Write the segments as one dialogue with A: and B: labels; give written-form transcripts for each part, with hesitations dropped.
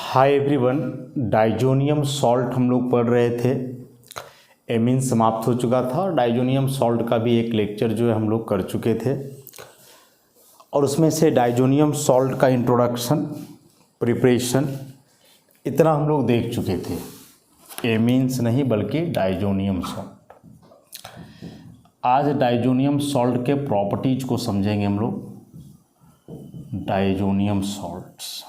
A: Hi everyone, diazonium salt हम लोग पढ़ रहे थे। एमीन समाप्त हो चुका था और डाइजोनियम सॉल्ट का भी एक लेक्चर जो है हम लोग कर चुके थे और उसमें से डाइजोनियम सॉल्ट का इंट्रोडक्शन, प्रिपरेशन इतना हम लोग देख चुके थे। एमीन्स नहीं बल्कि डाइजोनियम सॉल्ट। आज डाइजोनियम सॉल्ट के प्रॉपर्टीज को समझेंगे हम लोग। डाइजोनियम सॉल्ट्स,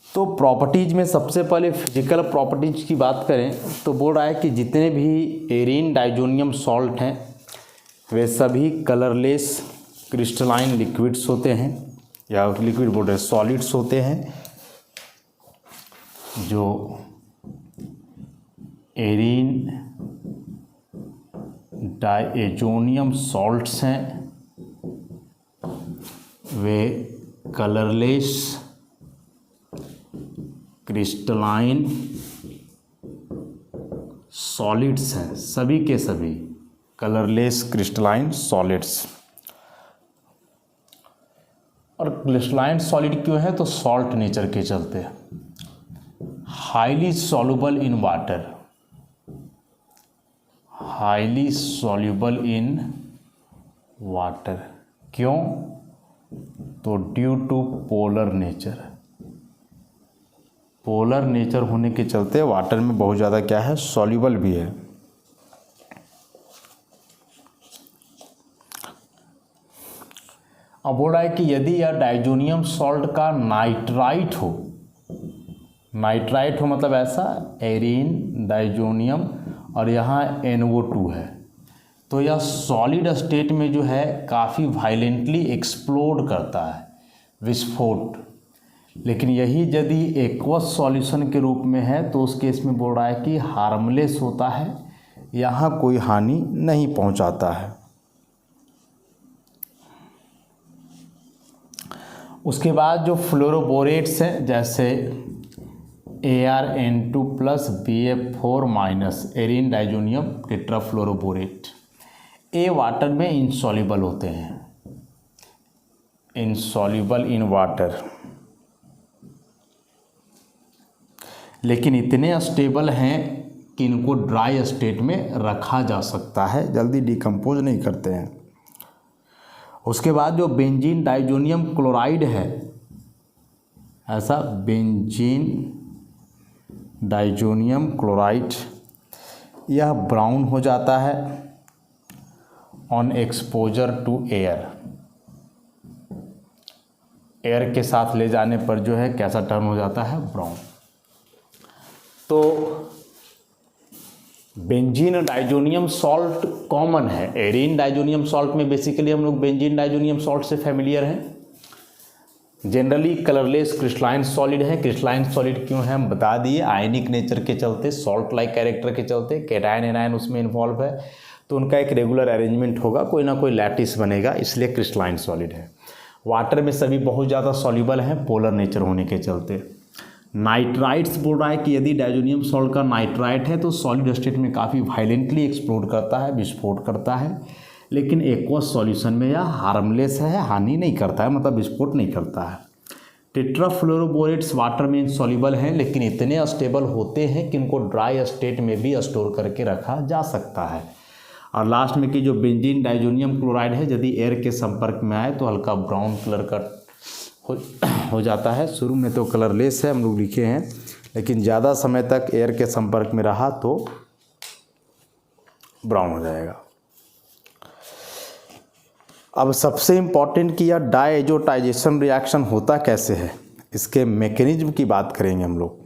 A: तो प्रॉपर्टीज में सबसे पहले फिजिकल प्रॉपर्टीज की बात करें तो बोल रहा है कि जितने भी एरीन डाइजोनियम सॉल्ट हैं वे सभी कलरलेस क्रिस्टलाइन लिक्विड्स होते हैं, या लिक्विड बोल रहे सॉलिड्स होते हैं। जो एरीन डाइजोनियम सॉल्ट्स हैं वे कलरलेस क्रिस्टलाइन सॉलिड्स हैं, सभी के सभी कलरलेस क्रिस्टलाइन सॉलिड्स। और क्रिस्टलाइन सॉलिड क्यों है? तो सॉल्ट नेचर के चलते। Highly soluble in water, highly soluble in water. क्यों? तो due to polar nature, polar nature होने के चलते वाटर में बहुत ज़्यादा क्या है, सॉल्युबल भी है। अब बोल रहा है कि यदि यह डाइजोनियम सॉल्ट का नाइट्राइट हो, नाइट्राइट हो मतलब ऐसा एरीन डाइजोनियम और यहाँ NO2 है, तो यह सॉलिड स्टेट में जो है काफ़ी वायलेंटली एक्सप्लोड करता है, विस्फोट। लेकिन यही यदि एक्वस सॉल्यूशन के रूप में है तो उस केस में बोल रहा है कि हार्मलेस होता है, यहाँ कोई हानि नहीं पहुँचाता है। उसके बाद जो फ्लोरोबोरेट्स हैं जैसे ArN2+ BF4- एरीन डाइजोनियम टेट्राफ्लोरोबोरेट, ये वाटर में इनसॉल्युबल होते हैं, इनसॉल्युबल इन वाटर, लेकिन इतने स्टेबल हैं कि इनको ड्राई स्टेट में रखा जा सकता है, जल्दी डिकम्पोज नहीं करते हैं। उसके बाद जो बेंजीन डाइजोनियम क्लोराइड है, ऐसा बेंजीन डाइजोनियम क्लोराइड, यह ब्राउन हो जाता है on exposure to air. Air के साथ ले जाने पर जो है कैसा टर्न हो जाता है, ब्राउन। तो बेंजीन डाइजोनियम सॉल्ट कॉमन है। एरीन डाइजोनियम सॉल्ट में बेसिकली हम लोग बेंजीन डाइजोनियम सॉल्ट से फैमिलियर हैं। जनरली कलरलेस क्रिस्टलाइन सॉलिड है। क्रिस्टलाइन सॉलिड क्यों है हम बता दिए, आयनिक नेचर के चलते, सॉल्ट लाइक कैरेक्टर के चलते, कैटायन एनायन उसमें इन्वॉल्व है, तो उनका एक रेगुलर अरेंजमेंट होगा, कोई ना कोई लैटिस बनेगा, इसलिए क्रिस्टलाइन सॉलिड है। वाटर में सभी बहुत ज़्यादा सॉल्युबल हैं पोलर नेचर होने के चलते। नाइट्राइट्स बोल रहा है कि यदि डाइजोनियम सॉल्ट का नाइट्राइट है तो सॉलिड स्टेट में काफ़ी वायलेंटली एक्सप्लोड करता है, विस्फोट करता है, लेकिन एक्वस सॉल्यूशन में यह हार्मलेस है, हानि नहीं करता है, मतलब विस्फोट नहीं करता है। टेट्राफ्लोरोबोरेट्स वाटर में इनसॉल्युबल हैं, लेकिन इतने स्टेबल होते हैं कि इनको ड्राई स्टेट में भी स्टोर करके रखा जा सकता है। और लास्ट में कि जो बेंजीन डाइजोनियम क्लोराइड है यदि एयर के संपर्क में आए तो हल्का ब्राउन कलर का हो जाता है। शुरू में तो कलरलेस है हम लोग लिखे हैं, लेकिन ज़्यादा समय तक एयर के संपर्क में रहा तो ब्राउन हो जाएगा। अब सबसे इम्पॉर्टेंट कि यह डायजोटाइजेशन रिएक्शन होता कैसे है, इसके मैकेनिज्म की बात करेंगे हम लोग।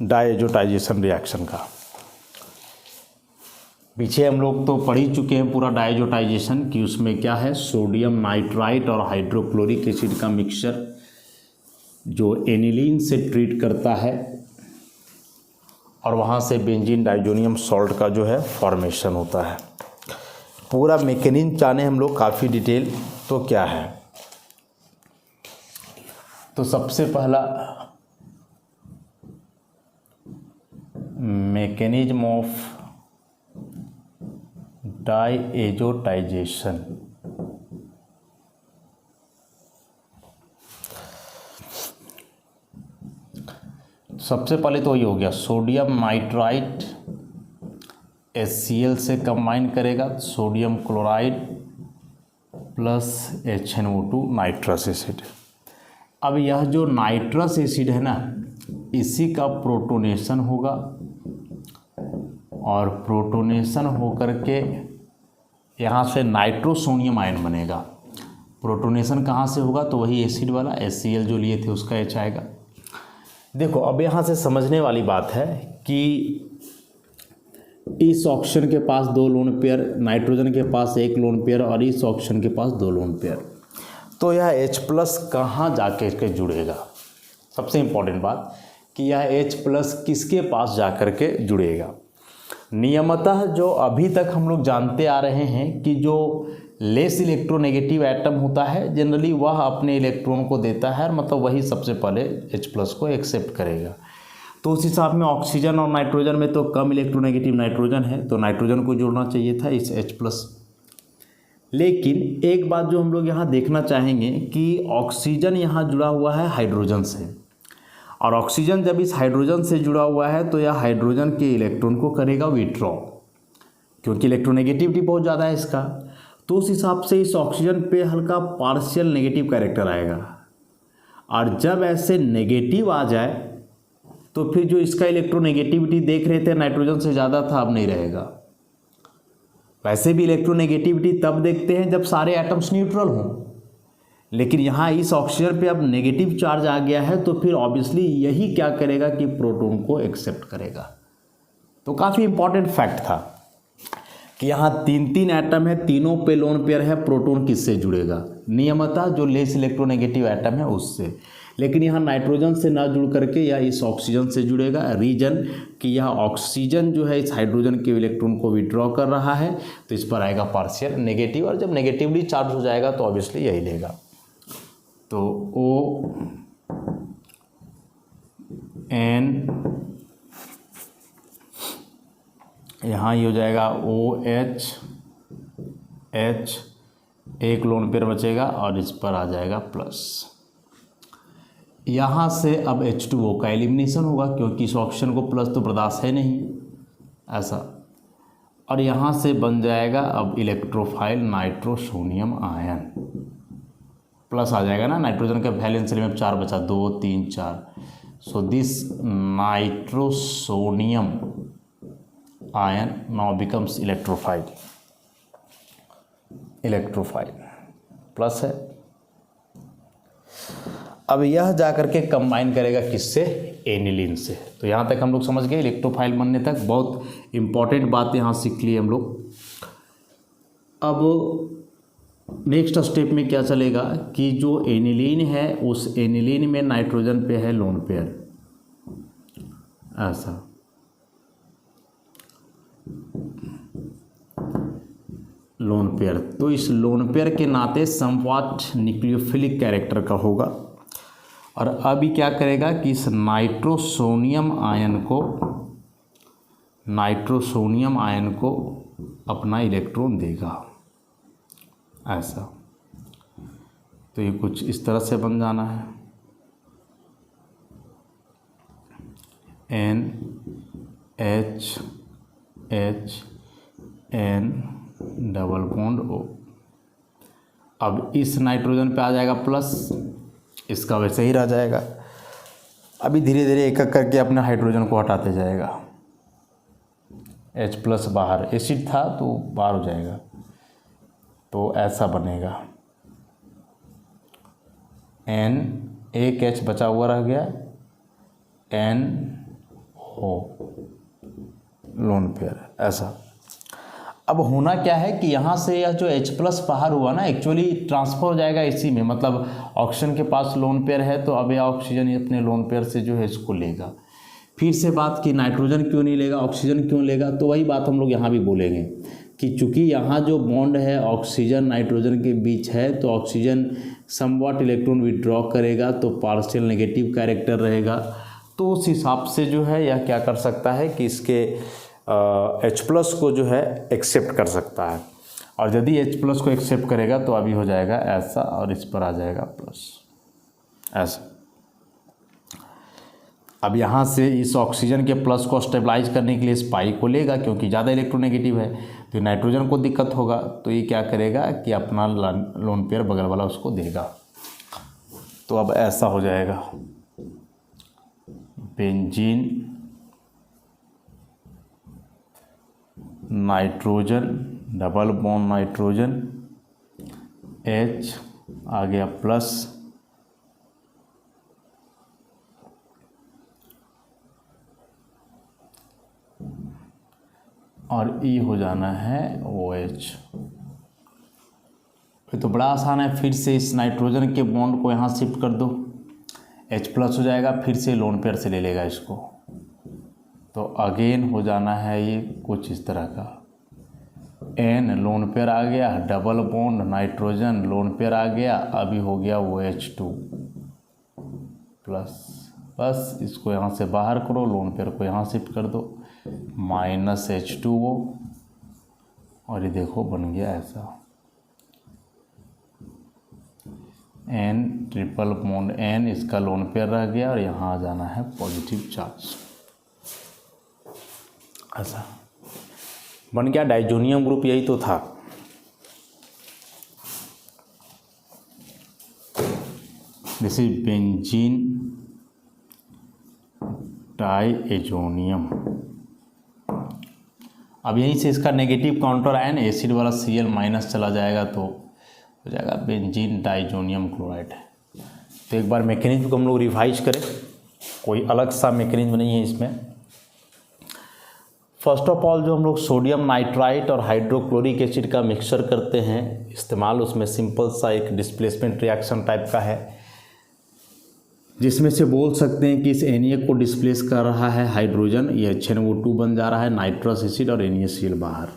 A: डायजोटाइजेशन रिएक्शन का पीछे हम लोग तो पढ़ ही चुके हैं पूरा डायजोटाइजेशन कि उसमें क्या है, सोडियम नाइट्राइट और हाइड्रोक्लोरिक एसिड का मिक्सचर जो एनिलीन से ट्रीट करता है और वहाँ से बेंजीन डाइजोनियम सॉल्ट का जो है फॉर्मेशन होता है। पूरा मैकेनिज्म जाने हम लोग काफ़ी डिटेल। तो क्या है, तो सबसे पहला मैकेनिज्म ऑफ डायजोटाइजेशन, सबसे पहले तो ये हो गया सोडियम नाइट्राइट HCl से कंबाइन करेगा, sodium chloride plus HNO2 nitrous acid. अब यह जो नाइट्रस एसिड है ना, इसी का प्रोटोनेशन होगा और प्रोटोनेशन होकर के यहाँ से नाइट्रोसोनियम आयन बनेगा। प्रोटोनेशन कहाँ से होगा, तो वही एसिड वाला HCl जो लिए थे उसका H आएगा। देखो अब यहाँ से समझने वाली बात है कि इस ऑक्सीजन के पास 2 लोन पेयर, नाइट्रोजन के पास 1 लोन पेयर और इस ऑक्सीजन के पास 2 लोन पेयर, तो यह H+ कहाँ जाके इसके जुड़ेगा। सबसे इम्पॉर्टेंट बात कि यह H+ किसके पास जाकर के जुड़ेगा। नियमतः जो अभी तक हम लोग जानते आ रहे हैं कि जो लेस इलेक्ट्रोनेगेटिव एटम होता है जनरली वह अपने इलेक्ट्रॉन को देता है, मतलब वही सबसे पहले H+ को एक्सेप्ट करेगा। तो उस हिसाब में ऑक्सीजन और नाइट्रोजन में तो कम इलेक्ट्रोनेगेटिव नाइट्रोजन है, तो नाइट्रोजन को जोड़ना चाहिए था इस H+। लेकिन एक बात जो हम लोग यहाँ देखना चाहेंगे कि ऑक्सीजन यहाँ जुड़ा हुआ है हाइड्रोजन से, और ऑक्सीजन जब इस हाइड्रोजन से जुड़ा हुआ है तो यह हाइड्रोजन के इलेक्ट्रॉन को करेगा विड्रॉ, क्योंकि इलेक्ट्रोनेगेटिविटी बहुत ज़्यादा है इसका। तो उस हिसाब से इस ऑक्सीजन पे हल्का पार्शियल नेगेटिव कैरेक्टर आएगा, और जब ऐसे नेगेटिव आ जाए तो फिर जो इसका इलेक्ट्रोनेगेटिविटी देख रहे थे नाइट्रोजन से ज़्यादा था, अब नहीं रहेगा। वैसे भी इलेक्ट्रोनेगेटिविटी तब देखते हैं जब सारे एटम्स न्यूट्रल हों, लेकिन यहाँ इस ऑक्सीजन पे अब नेगेटिव चार्ज आ गया है तो फिर ऑब्वियसली यही क्या करेगा कि प्रोटॉन को एक्सेप्ट करेगा। तो काफ़ी इंपॉर्टेंट फैक्ट था कि यहाँ 3 एटम है, तीनों पे लोन पेयर है, प्रोटॉन किससे जुड़ेगा, नियमतः जो लेस इलेक्ट्रोनेगेटिव एटम है उससे। लेकिन यहाँ नाइट्रोजन से ना जुड़ करके यह इस ऑक्सीजन से जुड़ेगा। रीजन कि यह ऑक्सीजन जो है इस हाइड्रोजन के इलेक्ट्रॉन को विड्रॉ कर रहा है, तो इस पर आएगा पार्शियल नेगेटिव, और जब नेगेटिवली चार्ज हो जाएगा तो ऑब्वियसली यही लेगा। तो ON यहाँ ये हो जाएगा OH, H, एक लोन पेयर बचेगा और इस पर आ जाएगा प्लस। यहाँ से अब H2O का एलिमिनेशन होगा, क्योंकि इस ऑक्सीजन को प्लस तो बर्दाश्त है नहीं ऐसा, और यहाँ से बन जाएगा अब इलेक्ट्रोफाइल नाइट्रोसोनियम आयन। प्लस आ जाएगा ना, नाइट्रोजन का वैलेंस एलिमेंट 4 बचा, 2 3 4, so this nitrosonium ion now becomes electrophile plus है। अब यह जाकर के कंबाइन करेगा किससे, एनिलीन से। तो यहाँ तक हम लोग समझ गए, इलेक्ट्रोफाइल बनने तक बहुत इंपॉर्टेंट बात यहाँ सीख ली हम लोग। अब नेक्स्ट स्टेप में क्या चलेगा कि जो एनिलीन है उस एनिलीन में नाइट्रोजन पे है लोन पेयर, ऐसा लोन पेयर। तो इस लोन पेयर के नाते समवॉट न्यूक्लियोफिलिक कैरेक्टर का होगा, और अभी क्या करेगा कि इस नाइट्रोसोनियम आयन को अपना इलेक्ट्रॉन देगा, ऐसा। तो ये कुछ इस तरह से बन जाना है, NHN डबल बॉन्ड O। अब इस नाइट्रोजन पे आ जाएगा प्लस, इसका वैसे ही रह जाएगा। अभी धीरे धीरे एक एक करके अपने हाइड्रोजन को हटाते जाएगा। H+ बाहर, एसिड था तो बाहर हो जाएगा, तो ऐसा बनेगा। N, एक H बचा हुआ रह गया, NO लोन पेयर, ऐसा। अब होना क्या है कि यहाँ से यह जो H+ बाहर हुआ ना, एक्चुअली ट्रांसफर हो जाएगा इसी में, मतलब ऑक्सीजन के पास लोन पेयर है तो अब यह ऑक्सीजन अपने लोन पेयर से जो है इसको लेगा। फिर से बात कि नाइट्रोजन क्यों नहीं लेगा, ऑक्सीजन क्यों लेगा, तो वही बात हम लोग यहाँ भी बोलेंगे कि चूँकि यहाँ जो बॉन्ड है ऑक्सीजन नाइट्रोजन के बीच है, तो ऑक्सीजन समवॉट इलेक्ट्रॉन विड्रॉ करेगा, तो पार्शियल नेगेटिव कैरेक्टर रहेगा। तो उस हिसाब से जो है यह क्या कर सकता है कि इसके H+ को जो है एक्सेप्ट कर सकता है, और यदि H+ को एक्सेप्ट करेगा तो अभी हो जाएगा ऐसा, और इस पर आ जाएगा प्लस, ऐसा। अब यहाँ से इस ऑक्सीजन के प्लस को स्टेबलाइज करने के लिए इस पाई को लेगा, क्योंकि ज़्यादा इलेक्ट्रोनेगेटिव है तो नाइट्रोजन को दिक्कत होगा, तो ये क्या करेगा कि अपना लोन पेयर बगल वाला उसको देगा। तो अब ऐसा हो जाएगा, benzene nitrogen double bond nitrogen H आ गया प्लस, और E हो जाना है OH। ये तो बड़ा आसान है, फिर से इस नाइट्रोजन के बॉन्ड को यहाँ शिफ्ट कर दो, H प्लस हो जाएगा, फिर से लोन पेयर से ले लेगा इसको, तो अगेन हो जाना है ये कुछ इस तरह का, N लोन पेयर आ गया, double bond nitrogen lone pair आ गया, अभी हो गया OH2 प्लस, बस इसको यहाँ से बाहर करो, लोन पेयर को यहाँ शिफ्ट कर दो, माइनस H2O, और ये देखो बन गया ऐसा, N ट्रिपल बॉन्ड N, इसका लोन पेयर रह गया और यहाँ आ जाना है पॉजिटिव चार्ज, ऐसा बन गया डाइजोनियम ग्रुप। यही तो था। This is benzene diazonium. अब यहीं से इसका नेगेटिव काउंटर आयन एसिड वाला Cl माइनस चला जाएगा तो हो जाएगा बेंजीन डाइजोनियम क्लोराइड। तो एक बार मैकेनिज्म को हम लोग रिवाइज करें, कोई अलग सा मैकेनिज्म नहीं है इसमें। फर्स्ट ऑफ ऑल जो हम लोग सोडियम नाइट्राइट और हाइड्रोक्लोरिक एसिड का मिक्सचर करते हैं इस्तेमाल, उसमें सिंपल सा एक डिस्प्लेसमेंट रिएक्शन टाइप का है, जिसमें से बोल सकते हैं कि इस Na को डिस्प्लेस कर रहा है हाइड्रोजन, ये HNO2 बन जा रहा है, नाइट्रस एसिड और NaCl बाहर।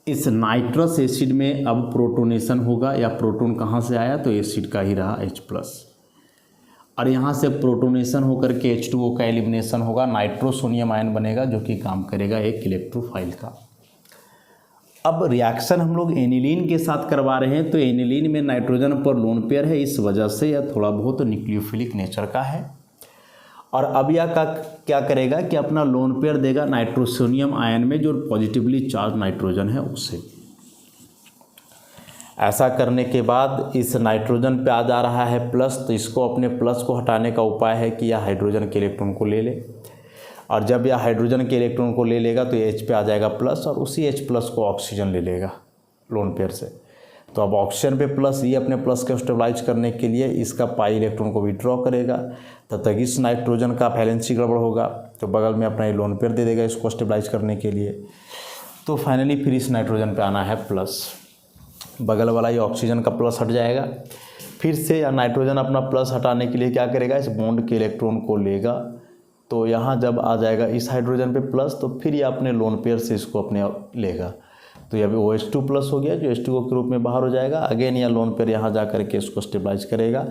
A: इस नाइट्रस एसिड में अब प्रोटोनेशन होगा, या प्रोटोन कहाँ से आया तो एसिड का ही रहा H+, और यहाँ से प्रोटोनेशन होकर के H2O का एलिमिनेशन होगा, नाइट्रोसोनियम आयन बनेगा जो कि काम करेगा एक इलेक्ट्रोफाइल का। अब रिएक्शन हम लोग एनिलीन के साथ करवा रहे हैं, तो एनिलीन में नाइट्रोजन पर लोन पेयर है, इस वजह से यह थोड़ा बहुत न्यूक्लियोफिलिक नेचर का है। और अब यह क्या करेगा कि अपना लोन पेयर देगा नाइट्रोसोनियम आयन में जो पॉजिटिवली चार्ज नाइट्रोजन है उससे। ऐसा करने के बाद इस नाइट्रोजन पे आ जा रहा है प्लस, तो इसको अपने प्लस को हटाने का उपाय है कि यह हाइड्रोजन के इलेक्ट्रॉन को ले ले, और जब यह हाइड्रोजन के इलेक्ट्रॉन को ले लेगा तो H पे आ जाएगा प्लस, और उसी H प्लस को ऑक्सीजन ले लेगा लोन पेयर से। तो अब ऑक्सीजन पे प्लस, ये अपने प्लस को स्टेबलाइज करने के लिए इसका पाई इलेक्ट्रॉन को विड्रॉ करेगा, तब तक इस नाइट्रोजन का वैलेंसी गड़बड़ होगा, तो बगल में अपना ये लोन पेयर दे देगा इसको स्टेबलाइज करने के लिए। तो फाइनली फिर इस नाइट्रोजन पे आना है प्लस, बगल वाला ये ऑक्सीजन का प्लस हट जाएगा, फिर से नाइट्रोजन अपना प्लस हटाने के लिए क्या करेगा, इस बॉन्ड के इलेक्ट्रॉन को लेगा, तो यहाँ जब आ जाएगा इस हाइड्रोजन पे प्लस, तो फिर ये अपने लोन पेयर से इसको अपने लेगा, तो ये भी OH2 प्लस हो गया जो H2O के रूप में बाहर हो जाएगा। अगेन यह लोन पेयर यहाँ जा करके इसको स्टेबलाइज करेगा।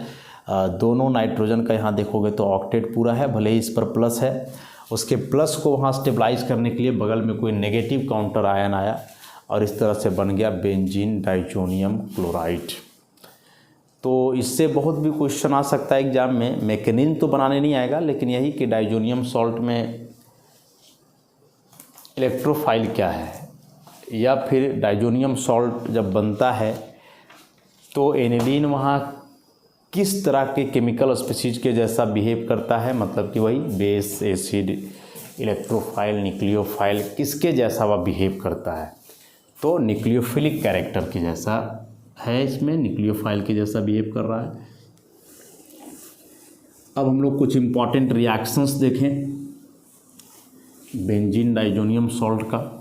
A: दोनों नाइट्रोजन का यहाँ देखोगे तो ऑक्टेट पूरा है, भले ही इस पर प्लस है, उसके प्लस को वहाँ स्टेबलाइज करने के लिए बगल में कोई नेगेटिव काउंटर आयन आया, और इस तरह से बन गया बेंजीन डाइजोनियम क्लोराइड। तो इससे बहुत भी क्वेश्चन आ सकता है एग्जाम में, मैकेनिज्म तो बनाने नहीं आएगा, लेकिन यही कि डाइजोनियम सॉल्ट में इलेक्ट्रोफाइल क्या है, या फिर डाइजोनियम सॉल्ट जब बनता है तो एनिलीन वहाँ किस तरह के केमिकल स्पीशीज के जैसा बिहेव करता है, मतलब कि वही बेस, एसिड, इलेक्ट्रोफाइल, न्यूक्लियोफाइल, किसके जैसा वह बिहेव करता है, तो न्यूक्लियोफिलिक कैरेक्टर के जैसा है, इसमें न्यूक्लियोफाइल के जैसा बिहेव कर रहा है। अब हम लोग कुछ इम्पॉर्टेंट रिएक्शंस देखें बेंजीन डाइजोनियम सॉल्ट का।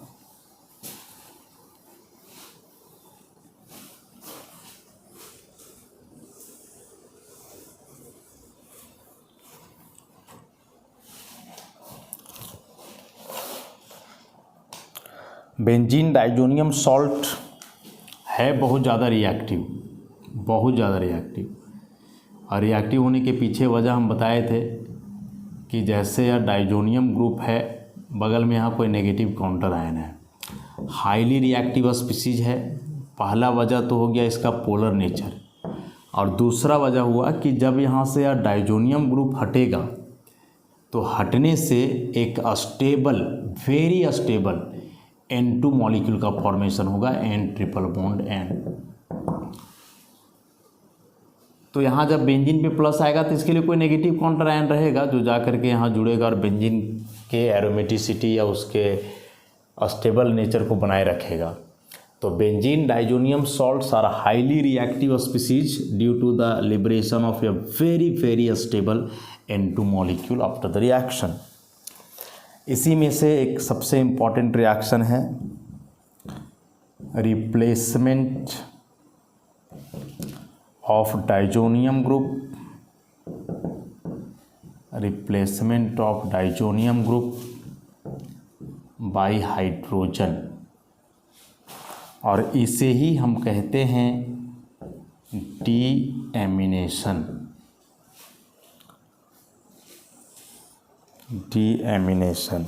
A: बेंजीन डाइजोनियम सॉल्ट है बहुत ज़्यादा रिएक्टिव, बहुत ज़्यादा रिएक्टिव, और रिएक्टिव होने के पीछे वजह हम बताए थे कि जैसे यह डाइजोनियम ग्रुप है, बगल में यहाँ कोई नेगेटिव काउंटर आयन है, हाईली रिएक्टिव स्पीशीज है। पहला वजह तो हो गया इसका पोलर नेचर, और दूसरा वजह हुआ कि जब यहाँ से यह डाइजोनियम ग्रुप हटेगा तो हटने से एक stable, very stable N2 molecule का फॉर्मेशन होगा, N ट्रिपल बॉन्ड N। तो यहाँ जब बेंजीन पे प्लस आएगा तो इसके लिए कोई नेगेटिव काउंटर आयन रहेगा जो जा करके यहाँ जुड़ेगा और बेंजीन के एरोमेटिसिटी या उसके स्टेबल नेचर को बनाए रखेगा। तो benzene diazonium salts are highly reactive species due to the liberation of a very very stable N2 molecule after the reaction. इसी में से एक सबसे इम्पॉर्टेंट रिएक्शन है replacement of diazonium group, replacement of diazonium group by hydrogen, और इसे ही हम कहते हैं डीएमिनेशन। डीएमिनेशन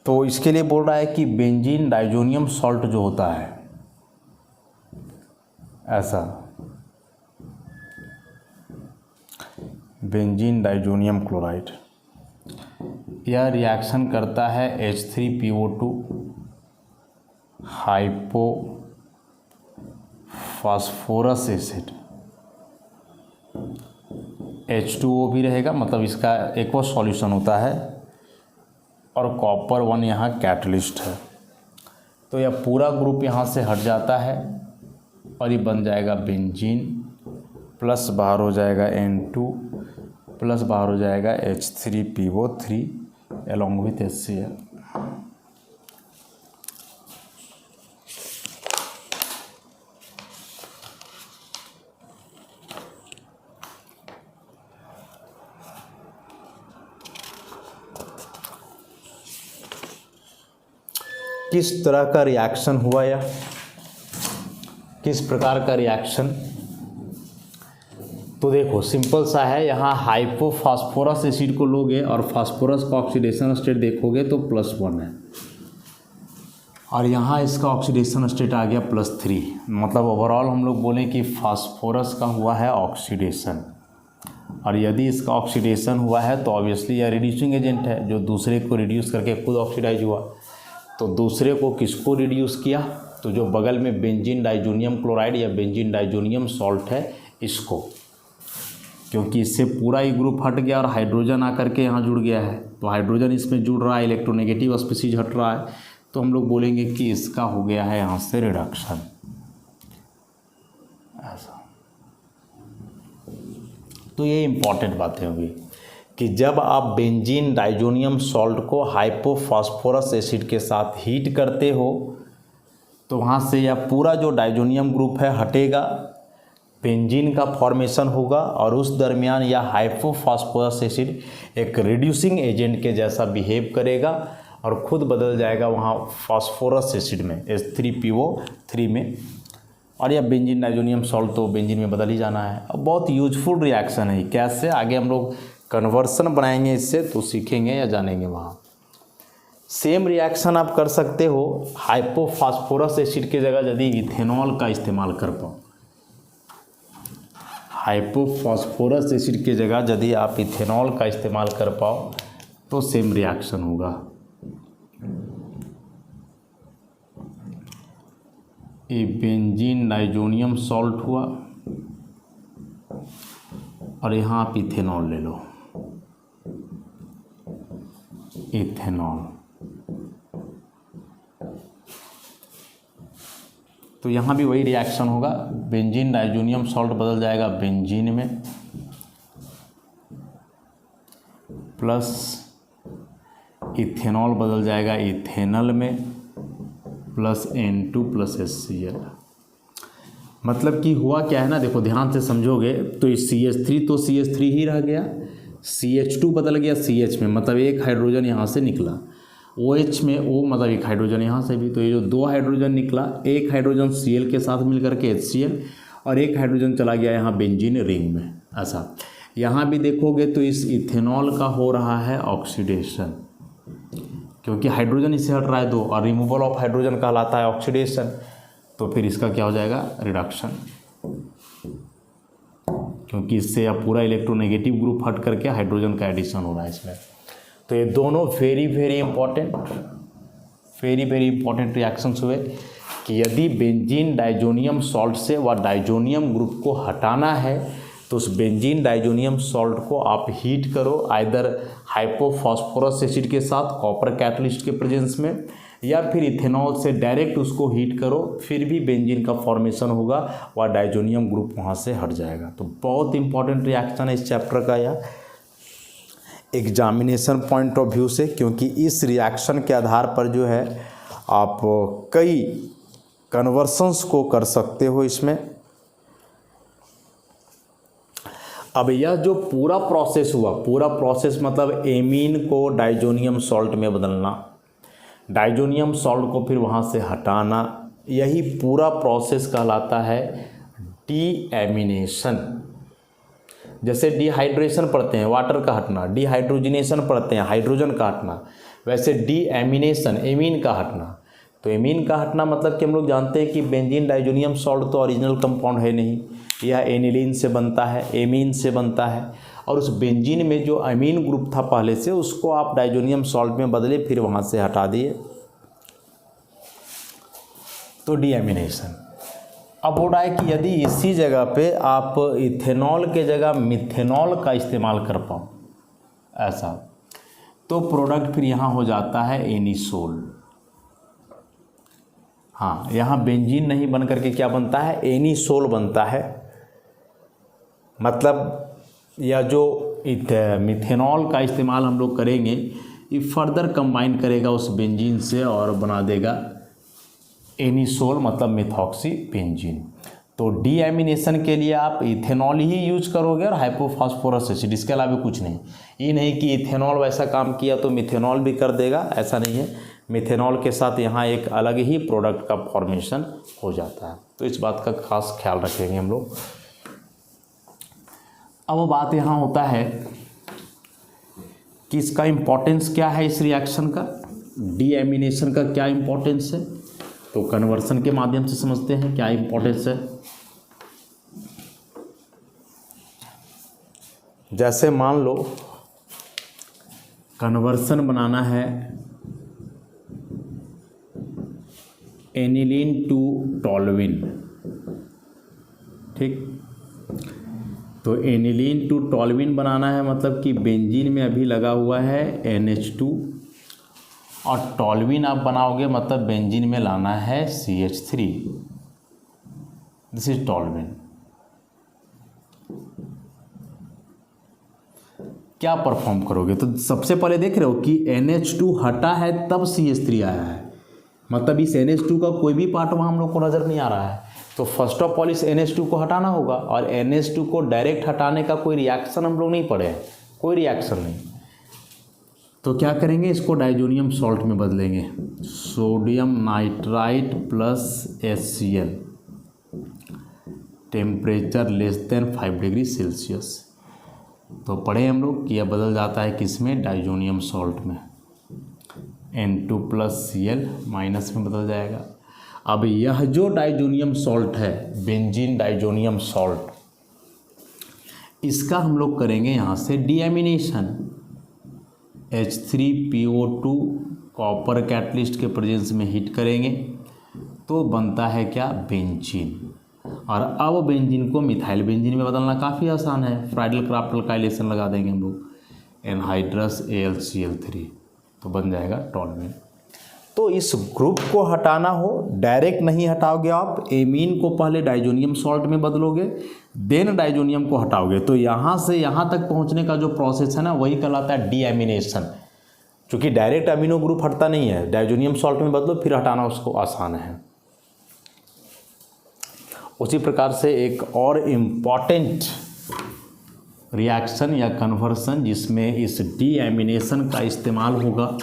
A: तो इसके लिए बोल रहा है कि बेंजीन डाइजोनियम सॉल्ट जो होता है ऐसा, बेंजीन डाइजोनियम क्लोराइड, यह रिएक्शन करता है H3PO2 hypo phosphorus acid, H2O भी रहेगा, मतलब इसका एक और सॉल्यूशन होता है, और कॉपर 1 यहाँ कैटलिस्ट है। तो यह पूरा ग्रुप यहाँ से हट जाता है और ये बन जाएगा बेंजीन, प्लस बाहर हो जाएगा N2, प्लस बाहर हो जाएगा H3PO3 along with HCl। किस तरह का रिएक्शन हुआ या किस प्रकार का रिएक्शन, तो देखो सिंपल सा है। यहाँ हाइपोफॉस्फोरस एसिड को लोगे और फास्फोरस का ऑक्सीडेशन स्टेट देखोगे तो +1 है, और यहाँ इसका ऑक्सीडेशन स्टेट आ गया +3। मतलब ओवरऑल हम लोग बोलें कि फास्फोरस का हुआ है ऑक्सीडेशन, और यदि इसका ऑक्सीडेशन हुआ है तो ऑब्वियसली यह रिड्यूसिंग एजेंट है, जो दूसरे को रिड्यूस करके खुद ऑक्सीडाइज हुआ। तो दूसरे को किसको रिड्यूस किया, तो जो बगल में बेंजीन डाइजोनियम क्लोराइड या बेंजीन डाइजोनियम सॉल्ट है इसको, क्योंकि इससे पूरा ही ग्रुप हट गया और हाइड्रोजन आकर के यहाँ जुड़ गया है, तो हाइड्रोजन इसमें जुड़ रहा है, इलेक्ट्रोनेगेटिव स्पीसीज हट रहा है, तो हम लोग बोलेंगे कि इसका हो गया है यहाँ से रिडक्शन। ऐसा, तो ये इम्पॉर्टेंट बातें होगी कि जब आप बेंजीन डाइजोनियम सॉल्ट को हाइपोफॉस्फोरस एसिड के साथ हीट करते हो तो वहाँ से यह पूरा जो डाइजोनियम ग्रुप है हटेगा, बेंजीन का फॉर्मेशन होगा, और उस दरमियान यह हाइपोफॉस्फोरस एसिड एक रिड्यूसिंग एजेंट के जैसा बिहेव करेगा और खुद बदल जाएगा वहाँ फास्फोरस एसिड में, H3PO3 में, और यह बेंजीन डाइजोनियम सॉल्ट तो बेंजीन में बदल ही जाना है। अब बहुत यूजफुल रिएक्शन है, कैसे आगे हम लोग कन्वर्सन बनाएंगे इससे तो सीखेंगे या जानेंगे वहाँ। सेम रिएक्शन आप कर सकते हो हाइपोफॉस्फोरस एसिड की जगह यदि इथेनॉल का इस्तेमाल कर पाओ, हाइपोफॉस्फोरस एसिड की जगह यदि आप इथेनॉल का इस्तेमाल कर पाओ तो सेम रिएक्शन होगा। ये बेंजीन डाइजोनियम सॉल्ट हुआ और यहाँ आप इथेनॉल ले लो, इथेनॉल, तो यहाँ भी वही रिएक्शन होगा, बेंजीन डाइजोनियम सॉल्ट बदल जाएगा बेंजीन में, प्लस इथेनॉल बदल जाएगा इथेनल में, प्लस N2 प्लस HCl। मतलब कि हुआ क्या है ना, देखो ध्यान से समझोगे तो इस CH3 तो CH3 ही रह गया, CH2 बदल गया CH में, मतलब एक हाइड्रोजन यहाँ से निकला, OH में O मतलब एक हाइड्रोजन यहाँ से भी, तो ये जो 2 हाइड्रोजन निकला, एक हाइड्रोजन Cl के साथ मिलकर के HCl, और एक हाइड्रोजन चला गया यहाँ बेंजीन रिंग में। ऐसा यहाँ भी देखोगे तो इस इथेनॉल का हो रहा है ऑक्सीडेशन, क्योंकि हाइड्रोजन इससे हट रहा है 2, और रिमूवल ऑफ हाइड्रोजन कहलाता है ऑक्सीडेशन, तो फिर इसका क्या हो जाएगा रिडक्शन। क्योंकि इससे अब पूरा इलेक्ट्रोनेगेटिव ग्रुप हट करके हाइड्रोजन का एडिशन हो रहा है इसमें। तो ये दोनों वेरी वेरी इंपॉर्टेंट रिएक्शंस हुए कि यदि बेंजीन डाइजोनियम सॉल्ट से वह डाइजोनियम ग्रुप को हटाना है तो उस बेंजीन डाइजोनियम सॉल्ट को आप हीट करो, आइदर हाइपोफॉस्फोरस एसिड के साथ कॉपर कैटलिस्ट के प्रेजेंस में, या फिर इथेनॉल से डायरेक्ट उसको हीट करो, फिर भी बेंजीन का फॉर्मेशन होगा, वह डाइजोनियम ग्रुप वहाँ से हट जाएगा। तो बहुत इंपॉर्टेंट रिएक्शन है इस चैप्टर का यह एग्जामिनेशन पॉइंट ऑफ व्यू से, क्योंकि इस रिएक्शन के आधार पर जो है आप कई कन्वर्सन्स को कर सकते हो इसमें। अब यह जो पूरा प्रोसेस हुआ, पूरा प्रोसेस मतलब एमीन को डाइजोनियम सॉल्ट में बदलना, डाइजोनियम सॉल्ट को फिर वहाँ से हटाना, यही पूरा प्रोसेस कहलाता है डीएमिनेशन। जैसे डिहाइड्रेशन पढ़ते हैं वाटर का हटना, डिहाइड्रोजनेशन पढ़ते हैं हाइड्रोजन का हटना, वैसे डीएमिनेशन एमीन का हटना। तो एमीन का हटना मतलब कि हम लोग जानते हैं कि बेंजीन डाइजोनियम सॉल्ट तो ओरिजिनल कंपाउंड है नहीं, यह एनिलीन से बनता है, एमीन से बनता है, और उस बेंजीन में जो अमीन ग्रुप था पहले से उसको आप डाइजोनियम सॉल्ट में बदले, फिर वहाँ से हटा दिए, तो डीएमिनेशन। अब हो रहा है कि यदि इसी जगह पे आप इथेनॉल के जगह मिथेनॉल का इस्तेमाल कर पाओ ऐसा, तो प्रोडक्ट फिर यहाँ हो जाता है एनिसोल। हाँ, यहाँ बेंजीन नहीं बन करके क्या बनता है, एनिसोल बनता है। मतलब यह जो मिथेनॉल का इस्तेमाल हम लोग करेंगे ये फर्दर कंबाइन करेगा उस बेंजीन से और बना देगा एनिसोल, मतलब मिथॉक्सी बेंजीन। तो डीएमिनेशन के लिए आप इथेनॉल ही यूज करोगे और हाइपोफॉस्फोरस एसिड, इसके अलावा कुछ नहीं। ये नहीं कि इथेनॉल वैसा काम किया तो मिथेनॉल भी कर देगा, ऐसा नहीं है। मिथेनॉल के साथ यहाँ एक अलग ही प्रोडक्ट का फॉर्मेशन हो जाता है, तो इस बात का खास ख्याल रखेंगे हम लोग। अब वो बात यहाँ होता है कि इसका इम्पोर्टेंस क्या है, इस रिएक्शन का डीएमिनेशन का क्या इम्पोर्टेंस है, तो कन्वर्सन के माध्यम से समझते हैं क्या इम्पोर्टेंस है। जैसे मान लो कन्वर्सन बनाना है एनिलीन टू टॉल्विन, ठीक, तो एनिलीन टू टॉल्विन बनाना है, मतलब कि बेंजीन में अभी लगा हुआ है NH2 और टॉल्विन आप बनाओगे मतलब बेंजीन में लाना है CH3, दिस इज टॉल्विन। क्या परफॉर्म करोगे, तो सबसे पहले देख रहे हो कि NH2 हटा है तब CH3 आया है, मतलब इस NH2 का कोई भी पार्ट वहाँ हम लोग को नज़र नहीं आ रहा है। तो फर्स्ट ऑफ ऑल इस NH2 को हटाना होगा, और NH2 को डायरेक्ट हटाने का कोई रिएक्शन हम लोग नहीं पढ़े हैं, कोई रिएक्शन नहीं। तो क्या करेंगे, इसको डाइजोनियम सॉल्ट में बदलेंगे, sodium nitrite plus HCl, temperature less than 5 degree Celsius. तो पढ़े हम लोग कि यह बदल जाता है किसमें, डाइजोनियम सॉल्ट में, N2 प्लस Cl माइनस में बदल जाएगा। अब यह जो डाइजोनियम सॉल्ट है, बेंजीन डाइजोनियम सॉल्ट, इसका हम लोग करेंगे यहाँ से डीएमिनेशन, H3PO2 कॉपर कैटलिस्ट के प्रेजेंस में हीट करेंगे तो बनता है क्या, बेंजीन। और अब बेंजीन को मिथाइल बेंजीन में बदलना काफ़ी आसान है, फ्राइडल क्राफ्ट अल्काइलेशन लगा देंगे हम लोग, एनहाइड्रस AlCl3, तो बन जाएगा टॉल्विन। तो इस ग्रुप को हटाना हो, डायरेक्ट नहीं हटाओगे आप, एमीन को पहले डाइजोनियम सॉल्ट में बदलोगे, देन डाइजोनियम को हटाओगे, तो यहाँ से यहाँ तक पहुँचने का जो प्रोसेस है ना, वही कहलाता है डीएमिनेशन। क्योंकि डायरेक्ट अमीनो ग्रुप हटता नहीं है, डाइजोनियम सॉल्ट में बदलो फिर हटाना उसको आसान है। उसी प्रकार से एक और इम्पॉर्टेंट रिएक्शन या कन्वर्सन जिसमें इस डीएमिनेशन का इस्तेमाल होगा,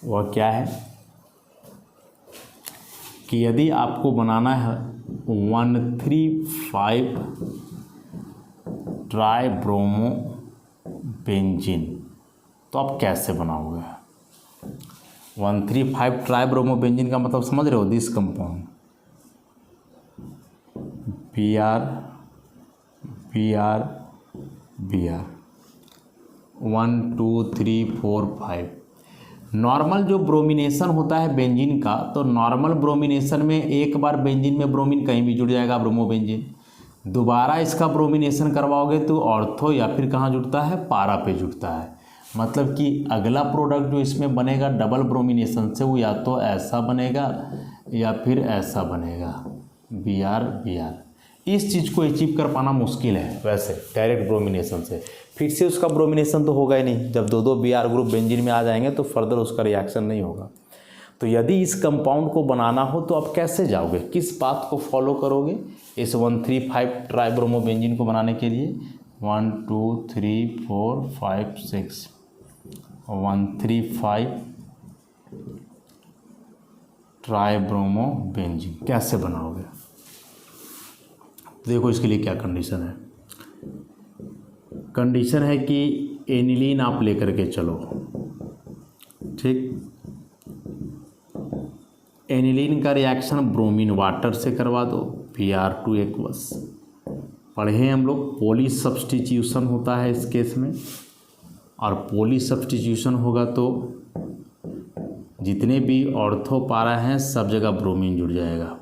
A: वह क्या है कि यदि आपको बनाना है 1,3,5 ट्राइब्रोमो बेंजीन, तो आप कैसे बनाओगे। 1,3,5 ट्राइब्रोमो बेंजीन का मतलब समझ रहे हो, this compound Br Br Br 1 2 3 4 5। Normal जो ब्रोमिनेशन होता है बेंजीन का, तो नॉर्मल ब्रोमिनेशन में एक बार बेंजीन में ब्रोमीन कहीं भी जुड़ जाएगा, ब्रोमोबेंजीन। दोबारा इसका ब्रोमिनेशन करवाओगे तो ऑर्थो या फिर कहाँ जुड़ता है, पारा पे जुड़ता है। मतलब कि अगला प्रोडक्ट जो इसमें बनेगा डबल ब्रोमिनेशन से, वो या तो ऐसा बनेगा या फिर ऐसा बनेगा, Br Br। इस चीज़ को अचीव कर पाना मुश्किल है वैसे डायरेक्ट ब्रोमिनेशन से। फिर से उसका ब्रोमिनेशन तो होगा ही नहीं, जब दो Br ग्रुप बेंजीन में आ जाएंगे तो फर्दर उसका रिएक्शन नहीं होगा। तो यदि इस कंपाउंड को बनाना हो तो आप कैसे जाओगे, किस पाथ को फॉलो करोगे इस 1,3,5 ट्राइब्रोमोबेंजीन को बनाने के लिए? 1 2 3 4 5 6 1,3,5 ट्राइब्रोमोबेंजीन कैसे बनाओगे? देखो इसके लिए क्या कंडीशन है। कंडीशन है कि एनिलीन आप लेकर के चलो, ठीक। एनिलीन का रिएक्शन ब्रोमीन वाटर से करवा दो, Br2 एक्वस। पढ़े हैं हम लोग, पॉली सब्स्टिट्यूशन होता है इस केस में, और पॉली सब्स्टिट्यूशन होगा तो जितने भी ऑर्थो पारा हैं सब जगह ब्रोमीन जुड़ जाएगा,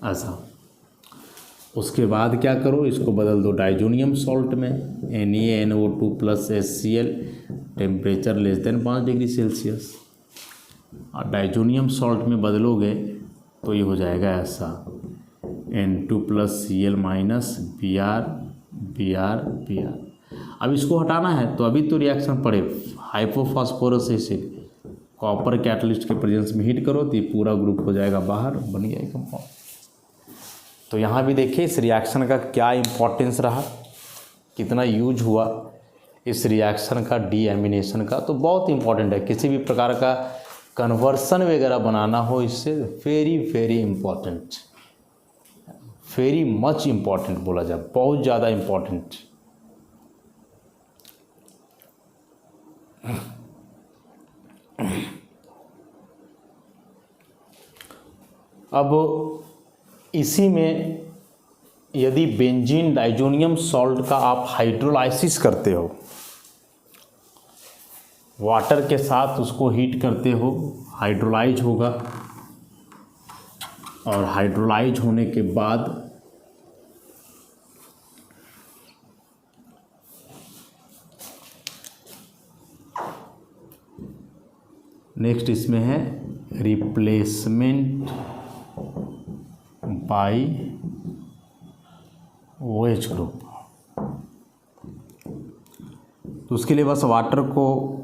A: ऐसा। उसके बाद क्या करो, इसको बदल दो डाइजोनियम सॉल्ट में, NaNO2 plus HCl, temperature less than 5 degree Celsius. और डाइजोनियम सॉल्ट में बदलोगे तो ये हो जाएगा ऐसा, N2 plus Cl minus Br Br Br। अब इसको हटाना है तो अभी तो रिएक्शन पड़े, हाइपोफॉस्फोरस एसिड कॉपर कैटलिस्ट के प्रेजेंस में हीट करो तो ये पूरा ग्रुप हो जाएगा बाहर, बन गया कंपाउंड। तो यहाँ भी देखिए इस रिएक्शन का क्या इम्पोर्टेंस रहा, कितना यूज हुआ इस रिएक्शन का, डीएमिनेशन का। तो बहुत इम्पोर्टेंट है, किसी भी प्रकार का कन्वर्सन वगैरह बनाना हो इससे, very very important, very much important बोला जाए, बहुत ज़्यादा इम्पोर्टेंट। अब इसी में यदि बेंजीन डाइजोनियम सॉल्ट का आप हाइड्रोलाइसिस करते हो, वाटर के साथ उसको हीट करते हो, हाइड्रोलाइज होगा, और हाइड्रोलाइज होने के बाद नेक्स्ट इसमें है रिप्लेसमेंट बाय OH ग्रुप। तो उसके लिए बस वाटर को,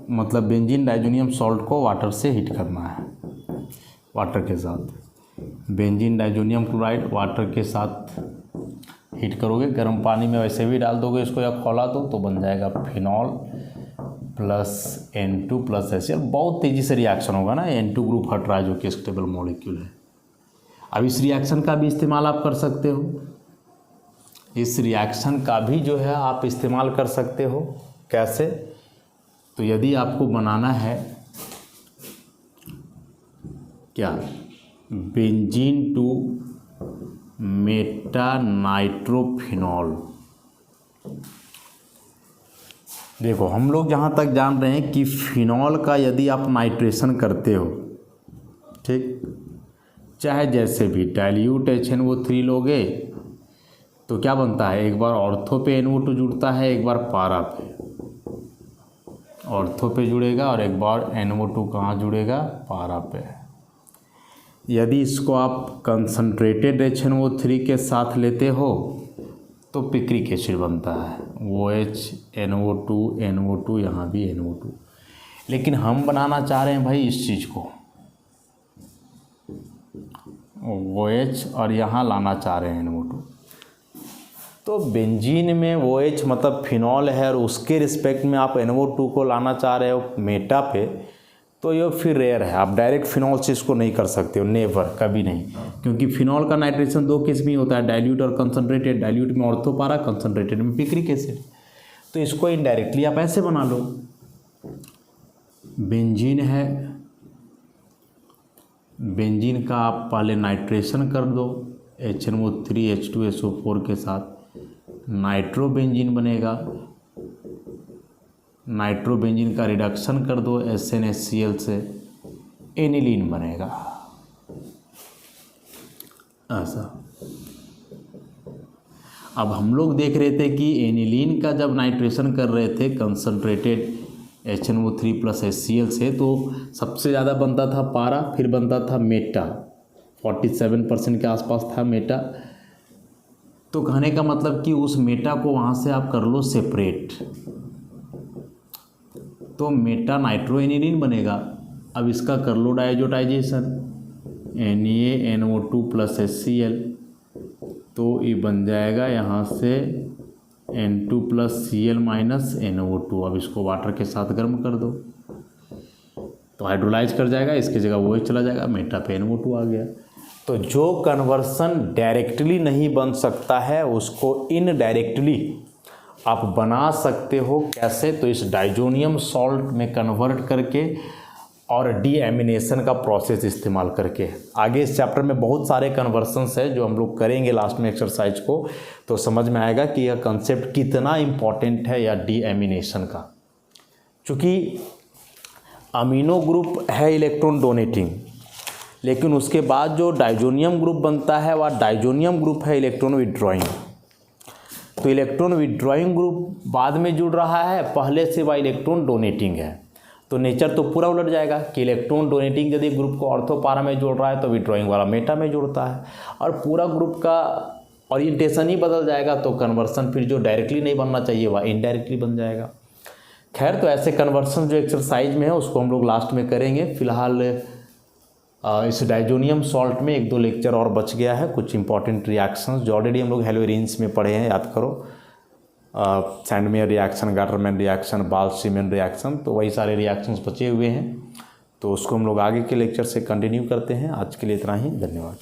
A: मतलब बेंजीन डाइजोनियम सॉल्ट को वाटर से हीट करना है, वाटर के साथ बेंजीन डाइजोनियम क्लोराइड वाटर के साथ हीट करोगे। गर्म पानी में वैसे भी डाल दोगे इसको या खौला दो तो बन जाएगा phenol plus N2 plus HCl। बहुत तेज़ी से रिएक्शन होगा ना, N2 ग्रुप हट रहा है जो कि स्टेबल मॉलिक्यूल है। अब इस रिएक्शन का भी इस्तेमाल आप कर सकते हो, इस रिएक्शन का भी जो है आप इस्तेमाल कर सकते हो। कैसे? तो यदि आपको बनाना है क्या, बेंजीन टू मेटा नाइट्रोफिनॉल। देखो हम लोग जहाँ तक जान रहे हैं कि फिनॉल का यदि आप नाइट्रेशन करते हो, ठीक, चाहे जैसे भी डाइल्यूट HNO3 लोगे तो क्या बनता है, एक बार ऑर्थो पे NO2 जुड़ता है, एक बार पारा पे, ऑर्थो पे जुड़ेगा और एक बार NO2 कहाँ जुड़ेगा, पारा पे। यदि इसको आप कंसनट्रेटेड HNO3 के साथ लेते हो तो पिक्रिक एसिड बनता है, OH NO2 NO2, यहाँ भी NO2। लेकिन हम बनाना चाह रहे हैं भाई इस चीज़ को, OH, और यहाँ लाना चाह रहे हैं NO2। तो बेंजीन में OH मतलब फिनॉल है और उसके रिस्पेक्ट में आप NO2 को लाना चाह रहे हो मेटा पे, तो ये फिर रेयर है। आप डायरेक्ट फिनॉल से इसको नहीं कर सकते हो, नेवर, कभी नहीं, क्योंकि फिनॉल का नाइट्रेशन दो केस में होता है, डाइल्यूट और कंसनट्रेटेड। डाइल्यूट में ऑर्थोपारा, कंसनट्रेटेड में पिक्रिक एसिड। तो इसको इनडायरेक्टली आप ऐसे बना लो, बेंजीन है, बेंजीन का आप पहले नाइट्रेशन कर दो, HNO3H2SO4 के साथ नाइट्रोबेंजीन बनेगा। नाइट्रोबेंजीन का रिडक्शन कर दो SnHCl से, एनिलीन बनेगा। ऐसा अब हम लोग देख रहे थे कि एनिलीन का जब नाइट्रेशन कर रहे थे कंसनट्रेटेड HNO3 + HCl से, तो सबसे ज़्यादा बनता था पारा, फिर बनता था मेटा, 47% के आसपास था मेटा। तो कहने का मतलब कि उस मेटा को वहाँ से आप कर लो सेपरेट, तो मेटा नाइट्रोएनिलीन बनेगा। अब इसका कर लो डायजोटाइजेशन, NaNO2 + HCl, तो ये बन जाएगा यहाँ से N2 + Cl - NO2। अब इसको वाटर के साथ गर्म कर दो तो हाइड्रोलाइज कर जाएगा, इसकी जगह वो चला जाएगा, मेटा पे NO2 आ गया। तो जो कन्वर्सन डायरेक्टली नहीं बन सकता है उसको इनडायरेक्टली आप बना सकते हो। कैसे? तो इस डाइजोनियम सॉल्ट में कन्वर्ट करके और डीएमिनेशन का प्रोसेस इस्तेमाल करके। आगे इस चैप्टर में बहुत सारे कन्वर्सन्स है जो हम लोग करेंगे लास्ट में एक्सरसाइज को, तो समझ में आएगा कि यह कंसेप्ट कितना इम्पॉर्टेंट है या डीएमिनेशन का। चूँकि अमीनो ग्रुप है इलेक्ट्रॉन डोनेटिंग, लेकिन उसके बाद जो डाइजोनियम ग्रुप बनता है वह डाइजोनियम ग्रुप है इलेक्ट्रॉन विड्रॉइंग। तो इलेक्ट्रॉन विड्रॉइंग ग्रुप बाद में जुड़ रहा है, पहले से वह इलेक्ट्रॉन डोनेटिंग है। तो नेचर तो पूरा उलट जाएगा कि इलेक्ट्रॉन डोनेटिंग यदि ग्रुप को ऑर्थोपारा में जोड़ रहा है तो विड्रॉइंग वाला मेटा में जोड़ता है, और पूरा ग्रुप का ओरिएंटेशन ही बदल जाएगा। तो कन्वर्सन फिर जो डायरेक्टली नहीं बनना चाहिए वह इनडायरेक्टली बन जाएगा। खैर, तो ऐसे कन्वर्सन जो एक्सरसाइज में है उसको हम लोग लास्ट में करेंगे। फिलहाल इस डाइजोनियम सॉल्ट में 1-2 लेक्चर और बच गया है, कुछ इंपॉर्टेंट रिएक्शंस जो ऑलरेडी हम लोग हेलोइरिन्स में पढ़े हैं, याद करो। Sandmeyer reaction, Gattermann reaction, बाल्स-सीमेन reaction, तो वही सारे रिएक्शंस बचे हुए हैं। तो उसको हम लोग आगे के लेक्चर से कंटिन्यू करते हैं। आज के लिए इतना ही, धन्यवाद।